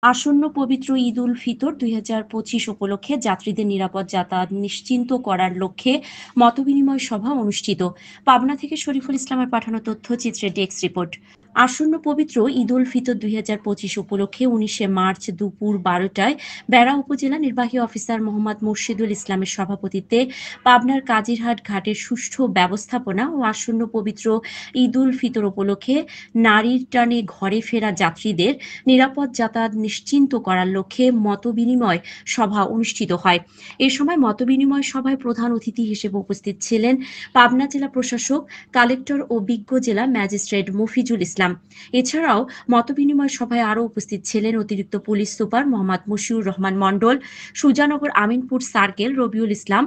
আসন্ন পবিত্র ঈদ উল ফিতর ২০২৫ উপলক্ষে যাত্রীদের নিরাপদ যাতায়াত নিশ্চিন্ত করার লক্ষ্যে মতবিনিময় সভা অনুষ্ঠিত। পাবনা থেকে শরীফুল ইসলামের পাঠানো তথ্যচিত্রে ডেস্ক রিপোর্ট। আসন্ন পবিত্র ঈদ উল ফিতর ২০২৫ উপলক্ষে ১৯শে মার্চ দুপুর ১২টায় বেড়া উপজেলা নির্বাহী অফিসার মোহাম্মদ মুর্শিদুল ইসলামের সভাপতিত্বে পাবনার কাজিরহাট ঘাটের সুষ্ঠু ব্যবস্থাপনা ও আসন্ন পবিত্র ঈদ উল ফিতর উপলক্ষে নারীর টানে ঘরে ফেরা যাত্রীদের নিরাপদ যাতায়াত নিশ্চিন্ত করার লক্ষ্যে মতবিনিময় সভা অনুষ্ঠিত হয়। এ সময় মতবিনিময় সভায় প্রধান অতিথি হিসেবে উপস্থিত ছিলেন পাবনা জেলা প্রশাসক, কালেক্টর ও বিজ্ঞ জেলা ম্যাজিস্ট্রেট মফিজুল ইসলাম। এছাড়াও মতবিনিময় সভায় আরও উপস্থিত ছিলেন অতিরিক্ত পুলিশ সুপার মোহাম্মদ মশিউর রহমান মণ্ডল, সুজানগর আমিনপুর সার্কেল রবিউল ইসলাম,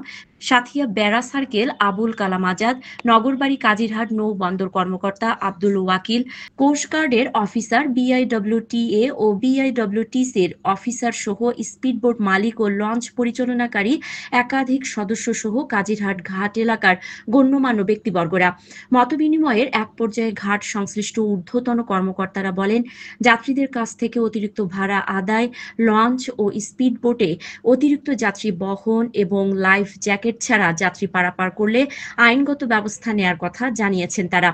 সাথিয়া বেড়া সার্কেল আবুল কালাম আজাদ, নগরবাড়ি কাজিরহাট নৌ বন্দর কর্মকর্তা আব্দুল ওয়াকিল, কোস্টগার্ডের অফিসার, বিআইডব্লিউটিএ ও বিআইডব্লিউটিসির অফিসার সহ স্পিডবোট মালিক ও লঞ্চ পরিচালনাকারী একাধিক সদস্য সহ কাজিরহাট ঘাট এলাকার গণ্যমান্য ব্যক্তিবর্গরা। মতবিনিময়ের এক পর্যায়ে ঘাট সংশ্লিষ্ট ঊর্ধ্বতন কর্মকর্তারা বলেন, যাত্রীদের কাছ থেকে অতিরিক্ত ভাড়া আদায়, লঞ্চ ও স্পিডবোটে অতিরিক্ত যাত্রী বহন এবং লাইফ জ্যাকেট ছাড়া যাত্রী পারাপার করলে আইনগত ব্যবস্থা নেয়ার কথা জানিয়েছেন তারা।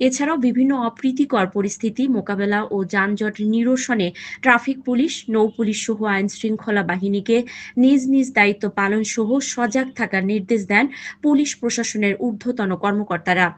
এছাড়াও বিভিন্ন অপ্রীতিকর পরিস্থিতি মোকাবেলা ও যানজট নিরসনে ট্রাফিক পুলিশ, নৌ পুলিশ সহ আইন শৃঙ্খলা বাহিনীকে নিজ নিজ দায়িত্ব পালন সহ সজাগ থাকার নির্দেশ দেন পুলিশ প্রশাসনের ঊর্ধ্বতন কর্মকর্তারা।